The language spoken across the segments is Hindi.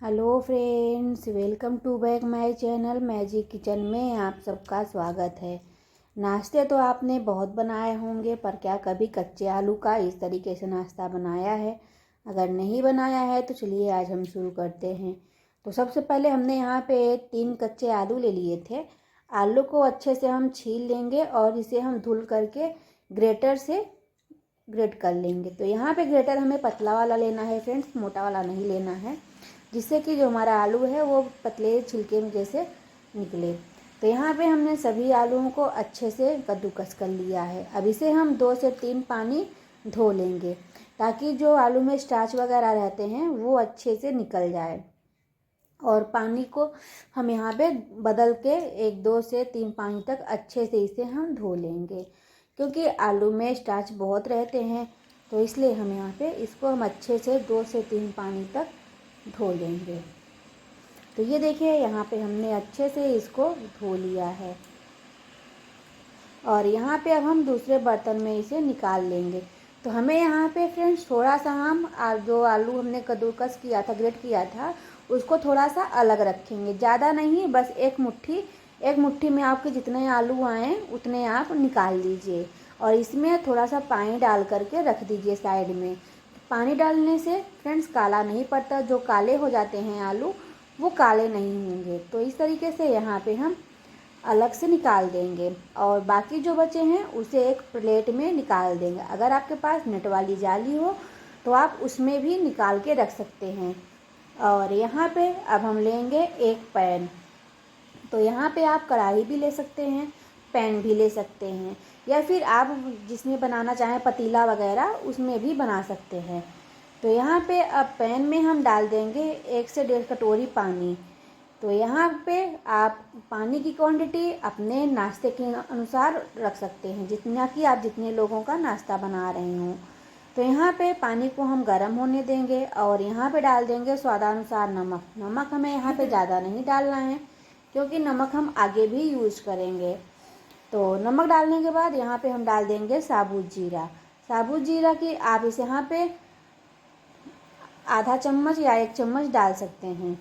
Hello friends, welcome to back my channel magic kitchen में आप सबका स्वागत है। नाश्ते तो आपने बहुत बनाए होंगे, पर क्या कभी कच्चे आलू का इस तरीके से नाश्ता बनाया है? अगर नहीं बनाया है तो चलिए आज हम शुरू करते हैं। तो सबसे पहले हमने यहाँ पे 3 कच्चे आलू ले लिए थे। आलू को अच्छे से हम छील लेंगे और इसे हम धुल करके ग्रेटर से ग्रेट कर लेंगे। तो यहाँ पे ग्रेटर हमें पतला वाला लेना है फ्रेंड्स, मोटा वाला नहीं लेना है, जिससे कि जो हमारा आलू है वो पतले छिलके में जैसे निकले। तो यहाँ पे हमने सभी आलूओं को अच्छे से कद्दूकस कर लिया है। अब इसे हम 2 से 3 पानी धो लेंगे, ताकि जो आलू में स्टार्च वगैरह रहते हैं वो अच्छे से निकल जाए। और पानी को हम यहाँ पे बदल के 1-2 से 3 पानी तक अच्छे से इसे हम धो लेंगे, क्योंकि आलू में स्टार्च बहुत रहते हैं। तो इसलिए हम यहाँ पे इसको हम अच्छे से 2 से 3 पानी तक धो लेंगे। तो ये देखिए, यहाँ पे हमने अच्छे से इसको धो लिया है। और यहाँ पे अब हम दूसरे बर्तन में इसे निकाल लेंगे। तो हमें यहाँ पे फ्रेंड्स थोड़ा सा हम जो आलू हमने कद्दूकस किया था, ग्रेट किया था, उसको थोड़ा सा अलग रखेंगे। ज़्यादा नहीं, बस एक मुट्ठी में आपके जितने आलू आए उतने आप निकाल लीजिए। और इसमें थोड़ा सा पानी डाल करके रख दीजिए साइड में। पानी डालने से फ्रेंड्स काला नहीं पड़ता, जो काले हो जाते हैं आलू वो काले नहीं होंगे। तो इस तरीके से यहाँ पे हम अलग से निकाल देंगे और बाकी जो बचे हैं उसे एक प्लेट में निकाल देंगे। अगर आपके पास नेट वाली जाली हो तो आप उसमें भी निकाल के रख सकते हैं। और यहाँ पे अब हम लेंगे एक पैन। तो यहाँ पे आप कढ़ाई भी ले सकते हैं, पैन भी ले सकते हैं, या फिर आप जिसमें बनाना चाहें पतीला वगैरह उसमें भी बना सकते हैं। तो यहाँ पे अब पैन में हम डाल देंगे 1 से 1.5 कटोरी पानी। तो यहाँ पे आप पानी की क्वांटिटी अपने नाश्ते के अनुसार रख सकते हैं, जितना कि आप जितने लोगों का नाश्ता बना रहे हों। तो यहाँ पे पानी को हम गर्म होने देंगे और यहाँ पे डाल देंगे स्वादानुसार नमक। नमक हमें यहाँ पे ज़्यादा नहीं डालना है, क्योंकि नमक हम आगे भी यूज़ करेंगे। तो नमक डालने के बाद यहाँ पे हम डाल देंगे साबुत जीरा। साबुत जीरा की आप इसे यहाँ पे आधा चम्मच या 1 चम्मच डाल सकते हैं।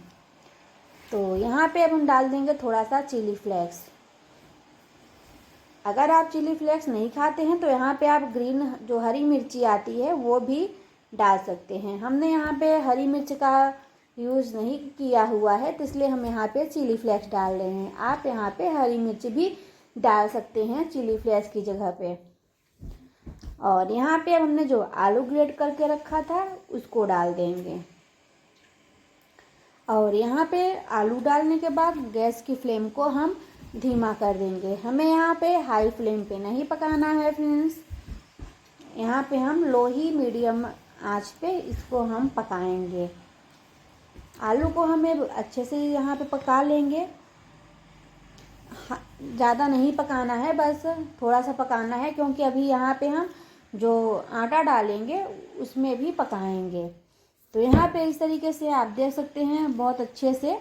तो यहाँ पे अब हम डाल देंगे थोड़ा सा चिली फ्लेक्स। अगर आप चिली फ्लेक्स नहीं खाते हैं तो यहाँ पे आप ग्रीन जो हरी मिर्ची आती है वो भी डाल सकते हैं। हमने यहाँ पे हरी मिर्च का यूज़ नहीं किया हुआ है, तो इसलिए हम यहाँ पे चिली फ्लेक्स डाल रहे हैं। आप यहाँ पे हरी मिर्च भी डाल सकते हैं चिली फ्लेक्स की जगह पे। और यहाँ पे अब हमने जो आलू ग्रेट करके रखा था उसको डाल देंगे। और यहाँ पे आलू डालने के बाद गैस की फ्लेम को हम धीमा कर देंगे। हमें यहाँ पे हाई फ्लेम पे नहीं पकाना है फ्रेंड्स, यहाँ पे हम लो ही मीडियम आंच पे इसको हम पकाएंगे। आलू को हमें अच्छे से यहाँ पे पका लेंगे। ज़्यादा नहीं पकाना है, बस थोड़ा सा पकाना है, क्योंकि अभी यहाँ पे हम जो आटा डालेंगे उसमें भी पकाएंगे। तो यहाँ पे इस तरीके से आप देख सकते हैं बहुत अच्छे से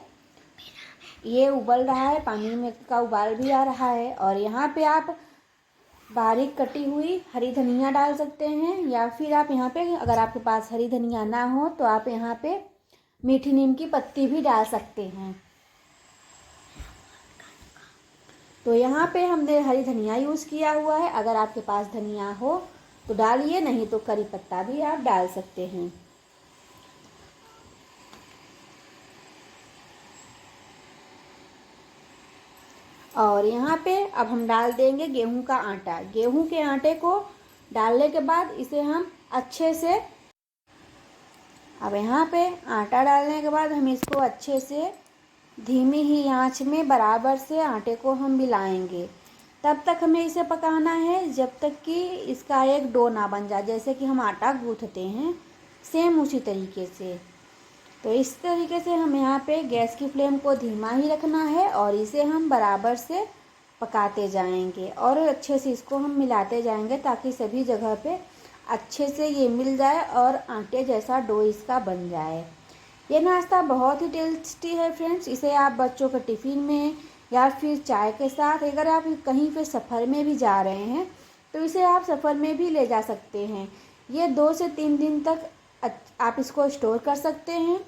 ये उबल रहा है, पानी में का उबाल भी आ रहा है। और यहाँ पे आप बारीक कटी हुई हरी धनिया डाल सकते हैं, या फिर आप यहाँ पे अगर आपके पास हरी धनिया ना हो तो आप यहाँ पे मीठी नीम की पत्ती भी डाल सकते हैं। तो यहाँ पे हमने हरी धनिया यूज़ किया हुआ है। अगर आपके पास धनिया हो तो डालिए, नहीं तो करी पत्ता भी आप डाल सकते हैं। और यहाँ पे अब हम डाल देंगे गेहूं का आटा। गेहूं के आटे को डालने के बाद इसे हम अच्छे से, अब यहाँ पे आटा डालने के बाद हम इसको अच्छे से धीमी ही आंच में बराबर से आटे को हम मिलाएंगे। तब तक हमें इसे पकाना है जब तक कि इसका एक डो ना बन जाए, जैसे कि हम आटा गूँथते हैं सेम उसी तरीके से। तो इस तरीके से हम यहाँ पे गैस की फ्लेम को धीमा ही रखना है और इसे हम बराबर से पकाते जाएंगे और अच्छे से इसको हम मिलाते जाएंगे, ताकि सभी जगह पे अच्छे से ये मिल जाए और आटे जैसा डो इसका बन जाए। ये नाश्ता बहुत ही टेस्टी है फ्रेंड्स। इसे आप बच्चों के टिफ़िन में या फिर चाय के साथ, अगर आप कहीं पे सफ़र में भी जा रहे हैं तो इसे आप सफ़र में भी ले जा सकते हैं। ये 2 से 3 दिन तक आप इसको स्टोर कर सकते हैं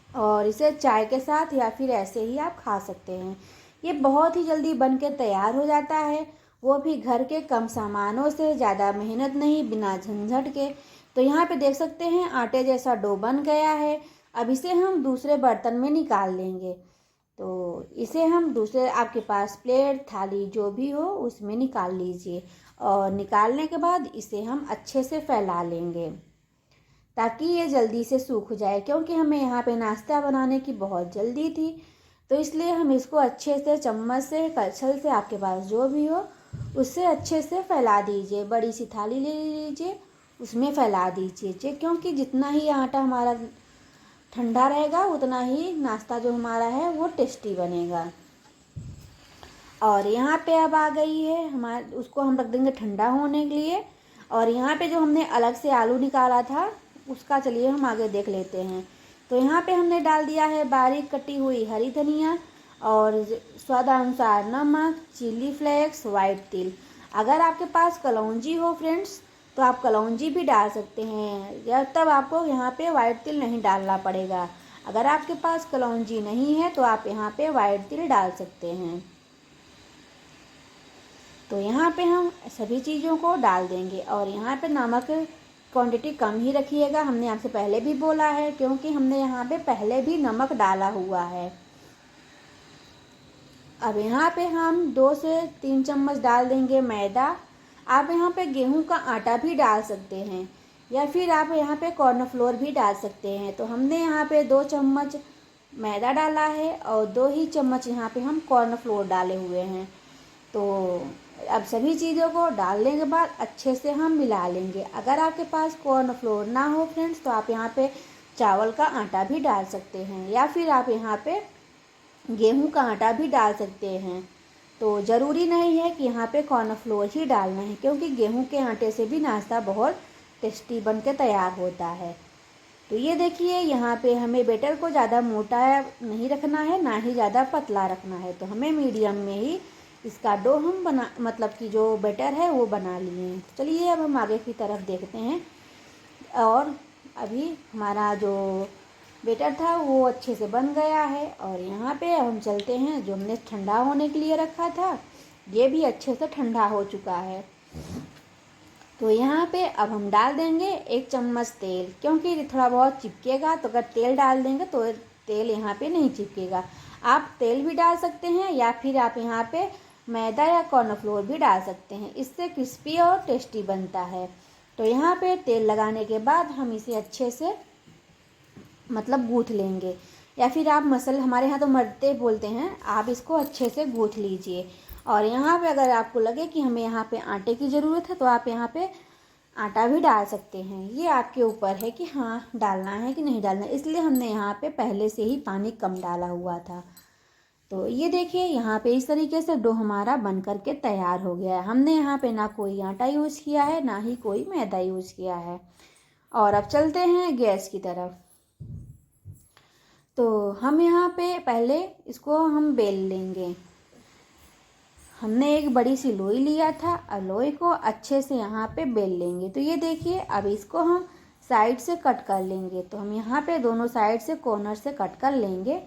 और इसे चाय के साथ या फिर ऐसे ही आप खा सकते हैं। ये बहुत ही जल्दी बन के तैयार हो जाता है, वो भी घर के कम सामानों से, ज़्यादा मेहनत नहीं, बिना झंझट के। तो यहाँ पे देख सकते हैं आटे जैसा डो बन गया है। अब इसे हम दूसरे बर्तन में निकाल लेंगे। तो इसे हम दूसरे, आपके पास प्लेट, थाली जो भी हो उसमें निकाल लीजिए। और निकालने के बाद इसे हम अच्छे से फैला लेंगे ताकि ये जल्दी से सूख जाए, क्योंकि हमें यहाँ पे नाश्ता बनाने की बहुत जल्दी थी। तो इसलिए हम इसको अच्छे से चम्मच से, कलछल से, आपके पास जो भी हो उससे अच्छे से फैला दीजिए। बड़ी सी थाली ले लीजिए, उसमें फैला दीजिए, क्योंकि जितना ही आटा हमारा ठंडा रहेगा उतना ही नाश्ता जो हमारा है वो टेस्टी बनेगा। और यहाँ पे अब आ गई है हमारे, उसको हम रख देंगे ठंडा होने के लिए। और यहाँ पे जो हमने अलग से आलू निकाला था उसका चलिए हम आगे देख लेते हैं। तो यहाँ पे हमने डाल दिया है बारीक कटी हुई हरी धनिया और स्वादानुसार नमक, चिली फ्लेक्स, वाइट तिल। अगर आपके पास कलौंजी हो फ्रेंड्स तो आप कलौंजी भी डाल सकते हैं, या तब आपको यहाँ पे वाइट तिल नहीं डालना पड़ेगा। अगर आपके पास कलौंजी नहीं है तो आप यहाँ पे वाइट तिल डाल सकते हैं। तो यहाँ पे हम सभी चीज़ों को डाल देंगे। और यहाँ पे नमक क्वांटिटी कम ही रखिएगा, हमने आपसे पहले भी बोला है, क्योंकि हमने यहाँ पे पहले भी नमक डाला हुआ है। अब यहाँ पे हम 2 से 3 चम्मच डाल देंगे मैदा। आप यहाँ पे गेहूं का आटा भी डाल सकते हैं, या फिर आप यहाँ पे कॉर्नफ्लोर भी डाल सकते हैं। तो हमने यहाँ पे 2 चम्मच मैदा डाला है और 2 ही चम्मच यहाँ पे हम कॉर्नफ्लोर डाले हुए हैं। तो अब सभी चीज़ों को डालने के बाद अच्छे से हम मिला लेंगे। अगर आपके पास कॉर्नफ्लोर ना हो फ्रेंड्स तो आप यहाँ पे चावल का आटा भी डाल सकते हैं, या फिर आप यहाँ पे गेहूं का आटा भी डाल सकते हैं। तो ज़रूरी नहीं है कि यहाँ पे कॉर्नफ्लोर ही डालना है, क्योंकि गेहूं के आटे से भी नाश्ता बहुत टेस्टी बन के तैयार होता है। तो ये देखिए यहाँ पे हमें बैटर को ज़्यादा मोटा नहीं रखना है, ना ही ज़्यादा पतला रखना है। तो हमें मीडियम में ही इसका डो हम बना, मतलब कि जो बैटर है वो बना लिए हैं। तो चलिए अब हम आगे की तरफ देखते हैं। और अभी हमारा जो बैटर था वो अच्छे से बन गया है। और यहाँ पे अब हम चलते हैं, जो हमने ठंडा होने के लिए रखा था ये भी अच्छे से ठंडा हो चुका है। तो यहाँ पे अब हम डाल देंगे 1 चम्मच तेल, क्योंकि थोड़ा बहुत चिपकेगा, तो अगर तेल डाल देंगे तो तेल यहाँ पे नहीं चिपकेगा। आप तेल भी डाल सकते हैं, या फिर आप यहाँ पे मैदा या कॉर्नफ्लोर भी डाल सकते हैं, इससे क्रिस्पी और टेस्टी बनता है। तो यहाँ पे तेल लगाने के बाद हम इसे अच्छे से मतलब गूँथ लेंगे, या फिर आप हमारे यहाँ तो मरते बोलते हैं, आप इसको अच्छे से गूँथ लीजिए। और यहाँ पे अगर आपको लगे कि हमें यहाँ पे आटे की ज़रूरत है तो आप यहाँ पे आटा भी डाल सकते हैं, ये आपके ऊपर है कि हाँ डालना है कि नहीं डालना है। इसलिए हमने यहाँ पे पहले से ही पानी कम डाला हुआ था। तो ये देखिए यहाँ पे इस तरीके से डो हमारा बन कर के तैयार हो गया है। हमने यहाँ पे ना कोई आटा यूज़ किया है, ना ही कोई मैदा यूज़ किया है। और अब चलते हैं गैस की तरफ। तो हम यहाँ पे पहले इसको हम बेल लेंगे। हमने एक बड़ी सी लोई लिया था और लोई को अच्छे से यहाँ पे बेल लेंगे। तो ये देखिए अब इसको हम साइड से कट कर लेंगे। तो हम यहाँ पे दोनों साइड से कॉर्नर से कट कर लेंगे।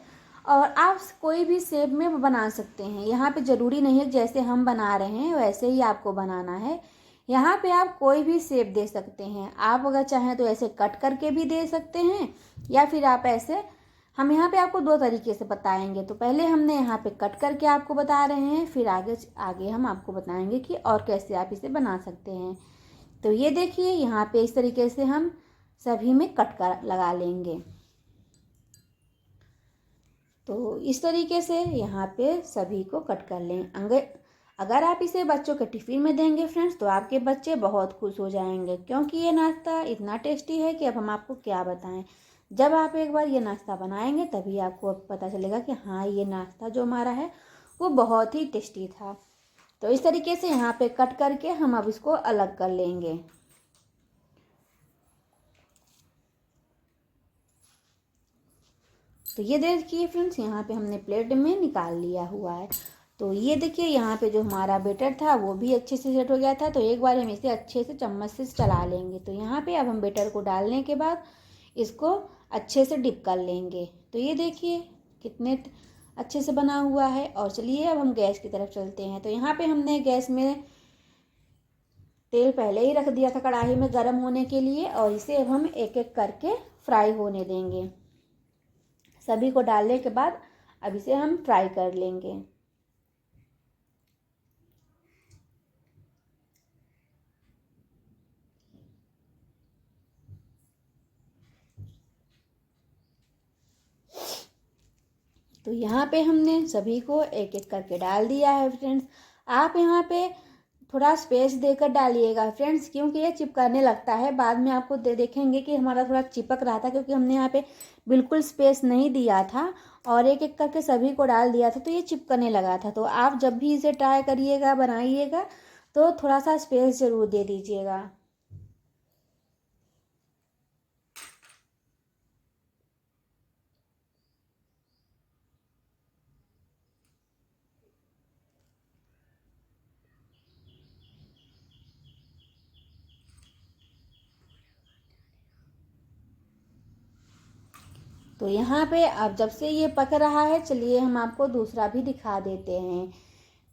और आप कोई भी शेप में बना सकते हैं, यहाँ पे ज़रूरी नहीं है जैसे हम बना रहे हैं वैसे ही आपको बनाना है। यहाँ पे आप कोई भी शेप दे सकते हैं। आप अगर चाहें तो ऐसे कट करके भी दे सकते हैं, या फिर आप ऐसे, हम यहाँ पे आपको 2 तरीके से बताएंगे। तो पहले हमने यहाँ पे कट करके आपको बता रहे हैं, फिर आगे हम आपको बताएंगे कि और कैसे आप इसे बना सकते हैं। तो ये देखिए यहाँ पे इस तरीके से हम सभी में कट कर लगा लेंगे। तो इस तरीके से यहाँ पे सभी को कट कर लें। अगर आप इसे बच्चों के टिफ़िन में देंगे फ्रेंड्स तो आपके बच्चे बहुत खुश हो जाएंगे, क्योंकि ये नाश्ता इतना टेस्टी है कि अब हम आपको क्या बताएं। जब आप एक बार ये नाश्ता बनाएंगे तभी आपको पता चलेगा कि हाँ ये नाश्ता जो हमारा है वो बहुत ही टेस्टी था। तो इस तरीके से यहाँ पे कट करके हम अब इसको अलग कर लेंगे। तो ये देखिए फ्रेंड्स यहाँ पे हमने प्लेट में निकाल लिया हुआ है। तो ये देखिए यहाँ पे जो हमारा बैटर था वो भी अच्छे से सेट हो गया था। तो एक बार हम इसे अच्छे से चम्मच से चला लेंगे। तो यहाँ पे अब हम बैटर को डालने के बाद इसको अच्छे से डिप कर लेंगे। तो ये देखिए कितने अच्छे से बना हुआ है। और चलिए अब हम गैस की तरफ चलते हैं। तो यहाँ पे हमने गैस में तेल पहले ही रख दिया था कढ़ाई में गर्म होने के लिए, और इसे अब हम एक एक करके फ्राई होने देंगे। सभी को डालने के बाद अब इसे हम फ्राई कर लेंगे। तो यहाँ पे हमने सभी को एक एक करके डाल दिया है फ्रेंड्स। आप यहाँ पे थोड़ा स्पेस देकर डालिएगा फ्रेंड्स, क्योंकि ये चिपकने लगता है। बाद में आपको देखेंगे कि हमारा थोड़ा चिपक रहा था, क्योंकि हमने यहाँ पे बिल्कुल स्पेस नहीं दिया था और एक एक करके सभी को डाल दिया था, तो ये चिपकने लगा था। तो आप जब भी इसे ट्राई करिएगा, बनाइएगा, तो थोड़ा सा स्पेस ज़रूर दे दीजिएगा। तो यहाँ पे अब जब से ये पक रहा है, चलिए हम आपको दूसरा भी दिखा देते हैं।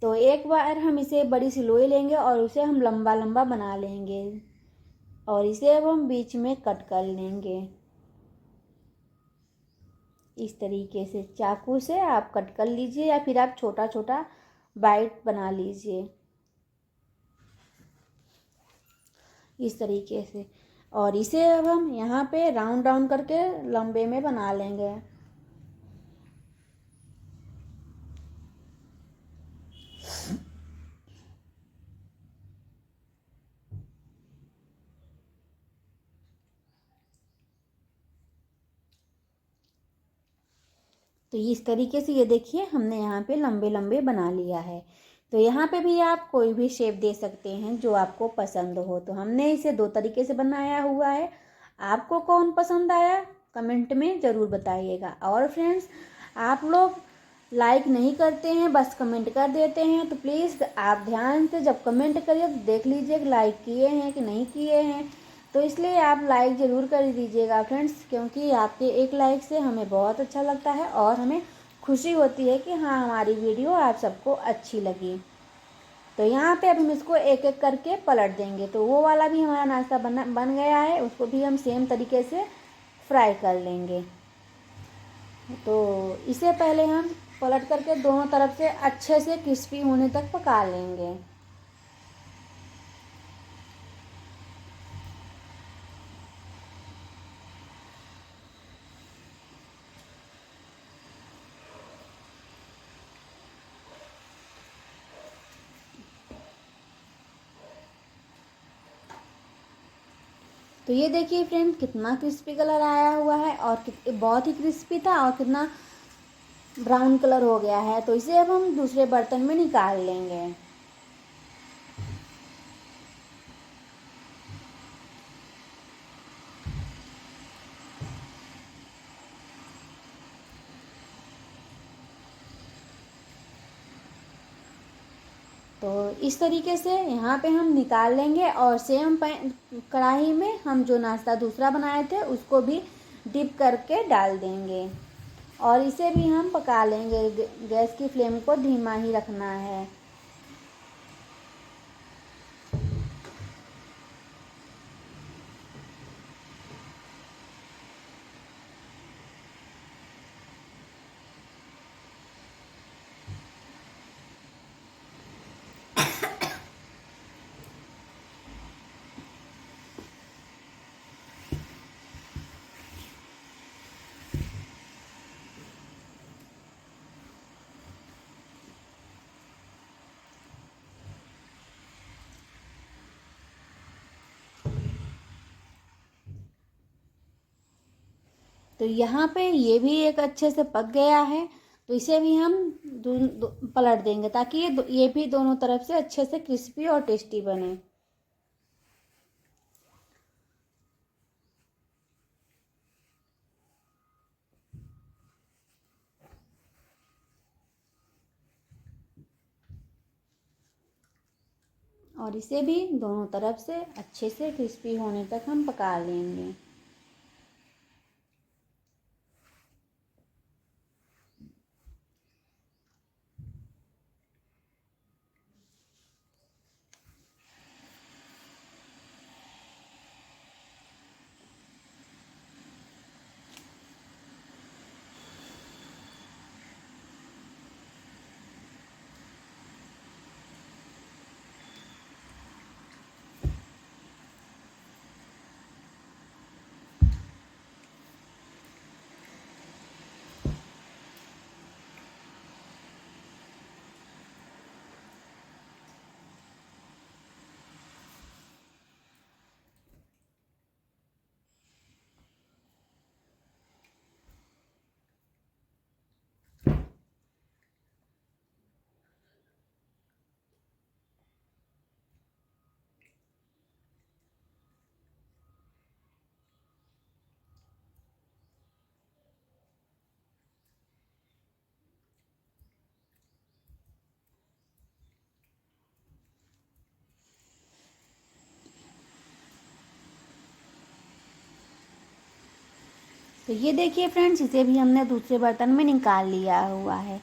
तो एक बार हम इसे बड़ी सी लोई लेंगे और उसे हम लंबा लंबा बना लेंगे, और इसे अब हम बीच में कट कर लेंगे। इस तरीके से चाकू से आप कट कर लीजिए, या फिर आप छोटा छोटा बाइट बना लीजिए इस तरीके से। और इसे अब हम यहाँ पे राउंड राउंड करके लंबे में बना लेंगे। तो इस तरीके से ये देखिए हमने यहाँ पे लंबे लंबे बना लिया है। तो यहाँ पे भी आप कोई भी शेप दे सकते हैं जो आपको पसंद हो। तो हमने इसे दो तरीके से बनाया हुआ है। आपको कौन पसंद आया कमेंट में ज़रूर बताइएगा। और फ्रेंड्स, आप लोग लाइक नहीं करते हैं, बस कमेंट कर देते हैं। तो प्लीज़ आप ध्यान से जब कमेंट करिए तो देख लीजिए कि लाइक किए हैं कि नहीं किए हैं। तो इसलिए आप लाइक ज़रूर कर दीजिएगा फ्रेंड्स, क्योंकि आपके एक लाइक से हमें बहुत अच्छा लगता है और हमें खुशी होती है कि हाँ, हमारी वीडियो आप सबको अच्छी लगी। तो यहाँ पे अब हम इसको एक एक करके पलट देंगे। तो वो वाला भी हमारा नाश्ता बन गया है, उसको भी हम सेम तरीके से फ्राई कर लेंगे। तो इसे पहले हम पलट करके दोनों तरफ से अच्छे से क्रिस्पी होने तक पका लेंगे। तो ये देखिए फ्रेंड कितना क्रिस्पी कलर आया हुआ है, और बहुत ही क्रिस्पी था और कितना ब्राउन कलर हो गया है। तो इसे अब हम दूसरे बर्तन में निकाल लेंगे। तो इस तरीके से यहाँ पे हम निकाल लेंगे, और सेम कढ़ाई में हम जो नाश्ता दूसरा बनाए थे उसको भी डिप करके डाल देंगे, और इसे भी हम पका लेंगे। गैस की फ्लेम को धीमा ही रखना है। तो यहाँ पे ये भी एक अच्छे से पक गया है। तो इसे भी हम पलट देंगे, ताकि ये भी दोनों तरफ से अच्छे से क्रिस्पी और टेस्टी बने। और इसे भी दोनों तरफ से अच्छे से क्रिस्पी होने तक हम पका लेंगे। तो ये देखिए फ्रेंड्स, इसे भी हमने दूसरे बर्तन में निकाल लिया हुआ है।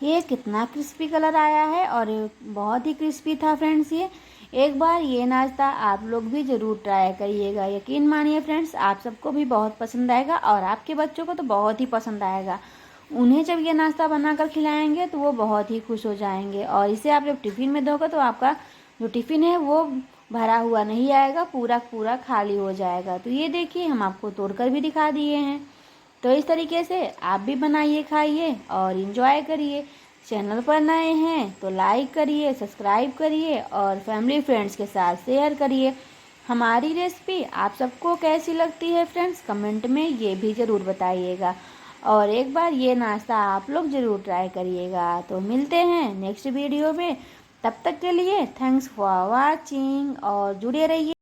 ये कितना क्रिस्पी कलर आया है और ये बहुत ही क्रिस्पी था फ्रेंड्स। ये एक बार ये नाश्ता आप लोग भी ज़रूर ट्राई करिएगा। यकीन मानिए फ्रेंड्स, आप सबको भी बहुत पसंद आएगा और आपके बच्चों को तो बहुत ही पसंद आएगा। उन्हें जब ये नाश्ता बनाकर खिलाएंगे तो वो बहुत ही खुश हो जाएंगे। और इसे आप जब टिफ़िन में दोगे तो आपका जो टिफ़िन है वो भरा हुआ नहीं आएगा, पूरा पूरा खाली हो जाएगा। तो ये देखिए, हम आपको तोड़कर भी दिखा दिए हैं। तो इस तरीके से आप भी बनाइए, खाइए और इन्जॉय करिए। चैनल पर नए हैं तो लाइक करिए, सब्सक्राइब करिए और फैमिली फ्रेंड्स के साथ शेयर करिए। हमारी रेसिपी आप सबको कैसी लगती है फ्रेंड्स, कमेंट में ये भी ज़रूर बताइएगा। और एक बार ये नाश्ता आप लोग ज़रूर ट्राई करिएगा। तो मिलते हैं नेक्स्ट वीडियो में, तब तक के लिए थैंक्स फॉर वाचिंग और जुड़े रहिए।